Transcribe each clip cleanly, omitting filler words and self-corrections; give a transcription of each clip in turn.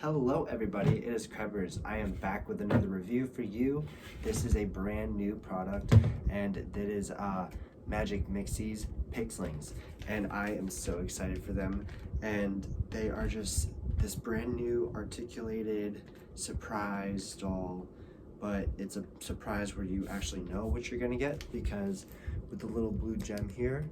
Hello everybody, it is Krebbers. I am back with another review for you. This is a brand new product and that is Magic Mixies Pixlings. And I am so excited for them. And they are just this brand new articulated surprise doll. But it's a surprise where you actually know what you're gonna get, because with the little blue gem here,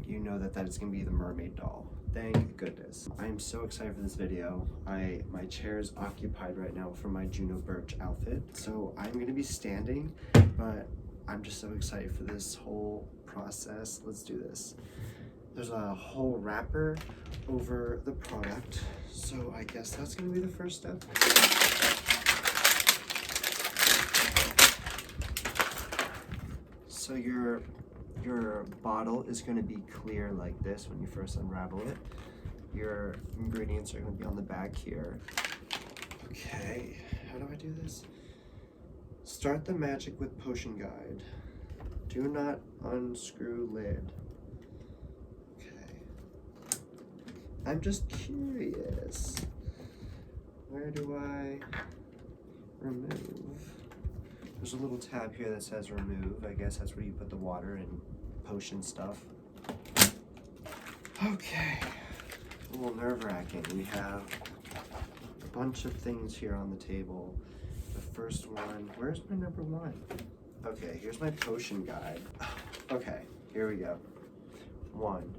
you know that is gonna be the Mermaid doll. Thank goodness. I am so excited for this video. My chair is occupied right now for my Juno Birch outfit, so I'm gonna be standing, but I'm just so excited for this whole process. Let's do this. There's a whole wrapper over the product, so I guess that's gonna be the first step. So your bottle is going to be clear like this when you first unravel it. Your ingredients are going to be on the back here. Okay, how do I do this? Start the magic with potion guide. Do not unscrew lid. Okay. I'm just curious. Where do I remove? There's a little tab here that says remove. I guess that's where you put the water and potion stuff. Okay, a little nerve-wracking. We have a bunch of things here on the table. The first one, where's my number one? Okay, here's my potion guide. Okay, here we go. 1.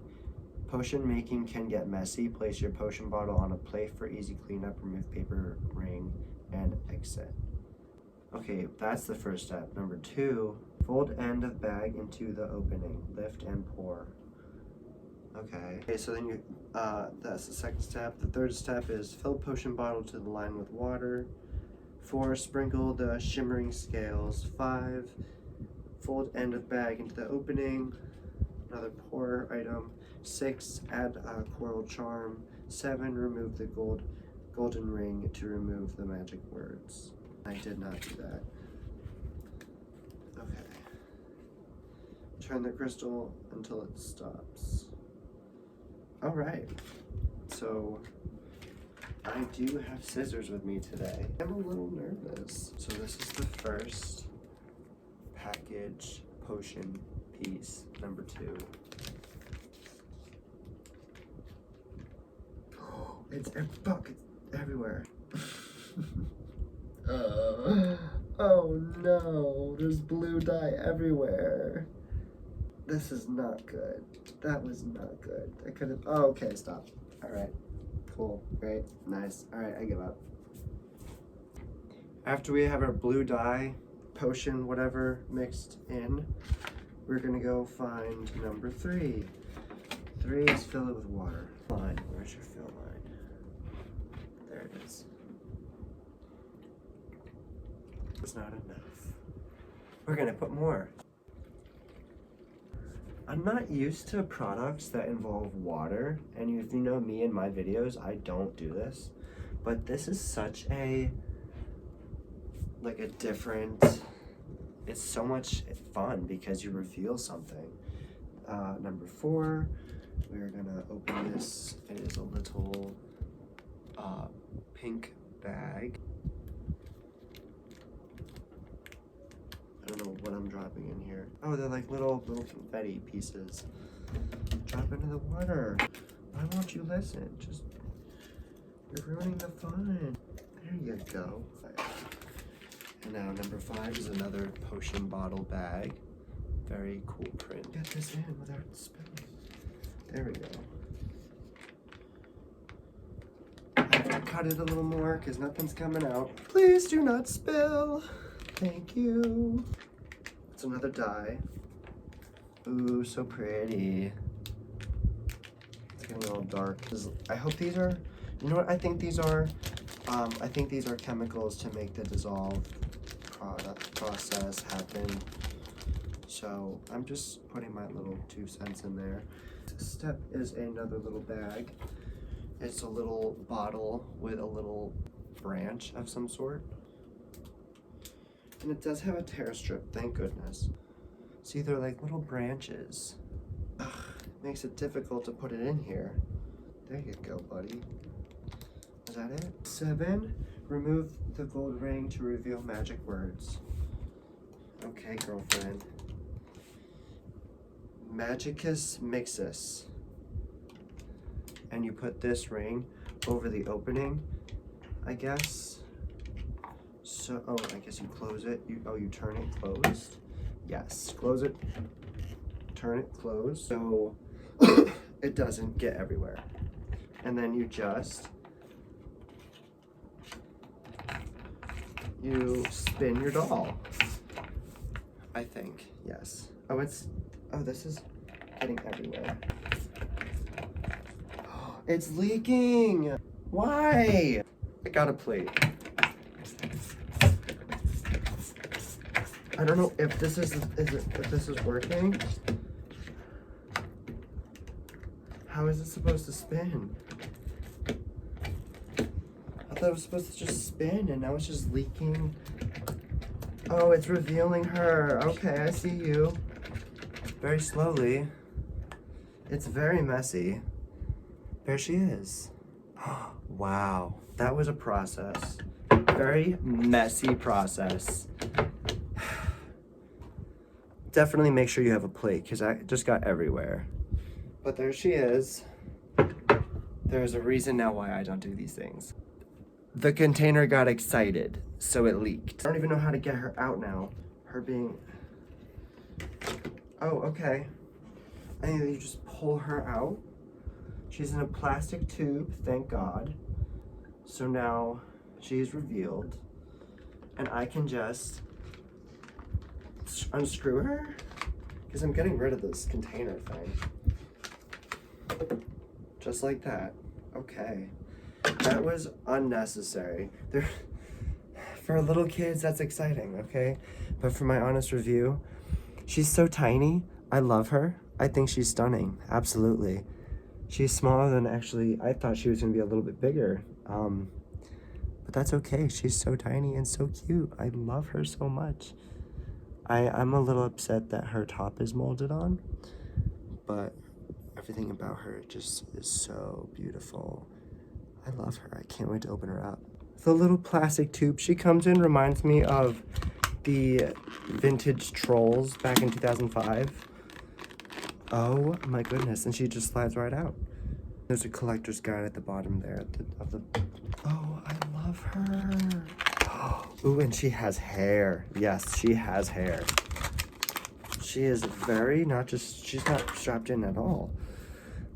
Potion making can get messy. Place your potion bottle on a plate for easy cleanup. Remove paper ring and exit. Okay, that's the first step. Number 2, fold end of bag into the opening. Lift and pour. Okay, so then that's the second step. The third step is fill potion bottle to the line with water. 4, sprinkle the shimmering scales. 5, fold end of bag into the opening. Another pour item. 6, add a coral charm. 7, remove the golden ring to remove the magic words. I did not do that. Okay. Turn the crystal until it stops. All right. So I do have scissors with me today. I'm a little nervous. So this is the first package potion piece, number 2. Oh, it's everywhere. Oh no, there's blue dye everywhere. This is not good. That was not good. I could have, oh, okay, stop. All right, cool, great, nice. All right, I give up. After we have our blue dye, potion, whatever, mixed in, we're gonna go find number 3. 3 is fill it with water. Line, where's your fill line? There it is. It's not enough. We're gonna put more. I'm not used to products that involve water, and if you know me in my videos, I don't do this, but this is such a different, it's so much fun because you reveal something. Number 4, we're gonna open this. It is a little pink bag. I don't know what I'm dropping in here. Oh, they're like little confetti pieces. Drop into the water. Why won't you listen? You're ruining the fun. There you go. And now number 5 is another potion bottle bag. Very cool print. Get this in without spilling. There we go. I have to cut it a little more because nothing's coming out. Please do not spill. Thank you. It's another die. Ooh, so pretty. It's getting all dark. I hope these are, you know what I think these are? I think these are chemicals to make the dissolve process happen. So I'm just putting my little 2 cents in there. This step is another little bag. It's a little bottle with a little branch of some sort. And it does have a tear strip, thank goodness. See, they're like little branches. Ugh, makes it difficult to put it in here. There you go, buddy. Is that it? 7, remove the gold ring to reveal magic words. Okay, girlfriend. Magicus Mixus. And you put this ring over the opening, I guess. So, oh, I guess you close it. You turn it closed. Yes, close it, turn it closed, so it doesn't get everywhere. And then you spin your doll, I think, yes. Oh, this is getting everywhere. It's leaking! Why? I got a plate. I don't know if this is working. How is it supposed to spin? I thought it was supposed to just spin and now it's just leaking. Oh, it's revealing her. Okay, I see you. Very slowly. It's very messy. There she is. Wow, that was a process. Very messy process. Definitely make sure you have a plate because I just got everywhere. But there she is. There's a reason now why I don't do these things. The container got excited, so it leaked. I don't even know how to get her out now. Her being... Oh, okay. I think you just pull her out. She's in a plastic tube, thank God. So now she's revealed. And I can just unscrew her? Because I'm getting rid of this container thing. Just like that. Okay. That was unnecessary. For little kids, that's exciting, okay? But for my honest review, she's so tiny. I love her. I think she's stunning. Absolutely. She's smaller than actually, I thought she was going to be a little bit bigger. But that's okay. She's so tiny and so cute. I love her so much. I'm a little upset that her top is molded on, but everything about her just is so beautiful. I love her. I can't wait to open her up. The little plastic tube she comes in reminds me of the vintage Trolls back in 2005. Oh my goodness, and she just slides right out. There's a collector's guide at the bottom there Oh, I love her. Ooh, and she has hair. Yes, she has hair. She is very she's not strapped in at all.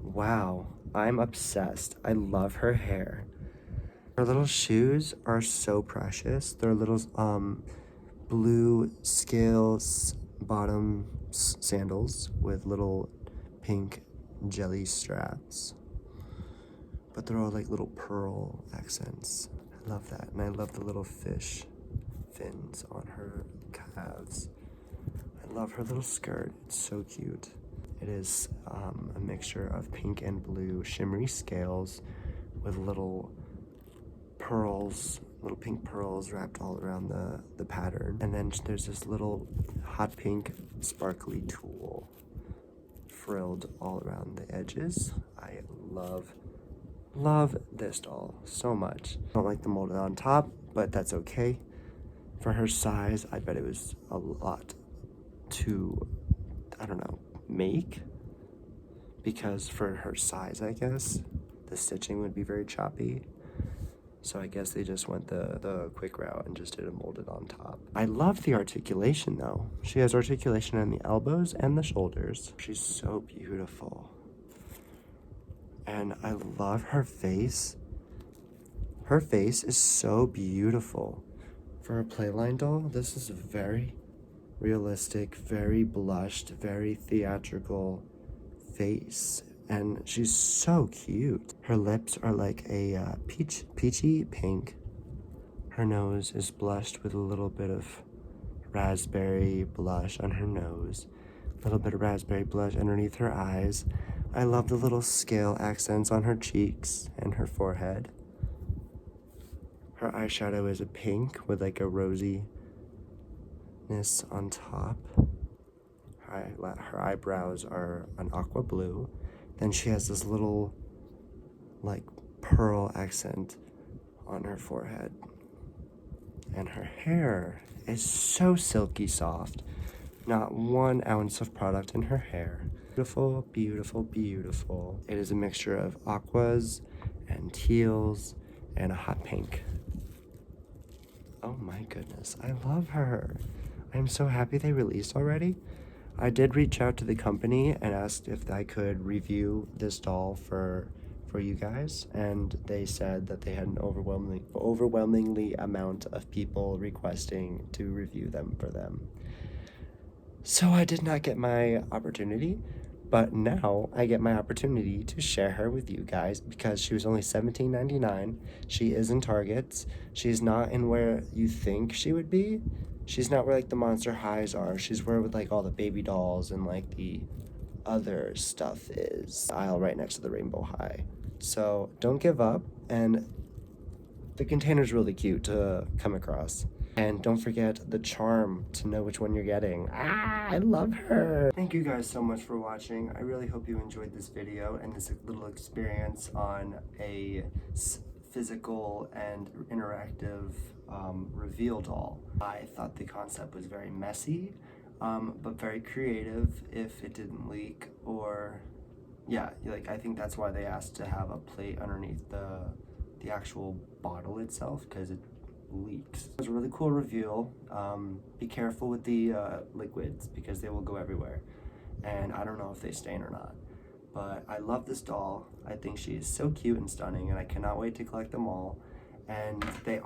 Wow, I'm obsessed. I love her hair. Her little shoes are so precious. They're little blue scales bottom sandals with little pink jelly straps. But they're all like little pearl accents. I love that. And I love the little fish fins on her calves. I love her little skirt. It's so cute. It is a mixture of pink and blue shimmery scales with little pearls, little pink pearls wrapped all around the pattern. And then there's this little hot pink sparkly tulle frilled all around the edges. I love this doll so much. I don't like the molded on top, but that's okay. For her size, I bet it was a lot to, I don't know, make. Because for her size, I guess, the stitching would be very choppy. So I guess they just went the quick route and just did a molded on top. I love the articulation though. She has articulation in the elbows and the shoulders. She's so beautiful. And I love her face. Her face is so beautiful. For a Playline doll, this is a very realistic, very blushed, very theatrical face. And she's so cute. Her lips are like a peachy pink. Her nose is blushed with a little bit of raspberry blush on her nose. A little bit of raspberry blush underneath her eyes. I love the little scale accents on her cheeks and her forehead. Her eyeshadow is a pink with like a rosiness on top. Her eyebrows are an aqua blue. Then she has this little like pearl accent on her forehead. And her hair is so silky soft. Not 1 ounce of product in her hair. Beautiful, beautiful, beautiful. It is a mixture of aquas and teals and a hot pink. Oh my goodness, I love her. I'm so happy they released already. I did reach out to the company and asked if I could review this doll for you guys, and they said that they had an overwhelmingly amount of people requesting to review them for them. So I did not get my opportunity, but now I get my opportunity to share her with you guys because she was only $17.99. She is in Targets. She's not in where you think she would be. She's not where like the Monster Highs are. She's where with like all the baby dolls and like the other stuff is. Aisle right next to the Rainbow High. So don't give up, and the container's really cute to come across. And don't forget the charm to know which one you're getting. I love her. Thank you guys so much for watching. I really hope you enjoyed this video and this little experience on a physical and interactive reveal doll. I thought the concept was very messy, but very creative if it didn't leak, or yeah, like I think that's why they asked to have a plate underneath the actual bottle itself, because it leaks. It was a really cool reveal. Be careful with the liquids because they will go everywhere, and I don't know if they stain or not. But I love this doll. I think she is so cute and stunning, and I cannot wait to collect them all. And they're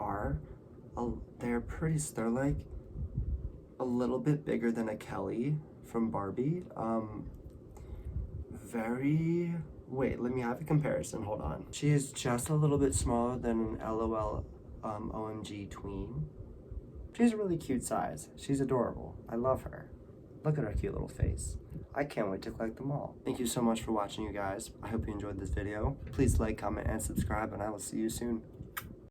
like a little bit bigger than a Kelly from Barbie. Wait, let me have a comparison, hold on. She is just a little bit smaller than an LOL OMG tween. She's a really cute size. She's adorable. I love her. Look at her cute little face. I can't wait to collect them all. Thank you so much for watching, you guys. I hope you enjoyed this video. Please like, comment, and subscribe, and I will see you soon.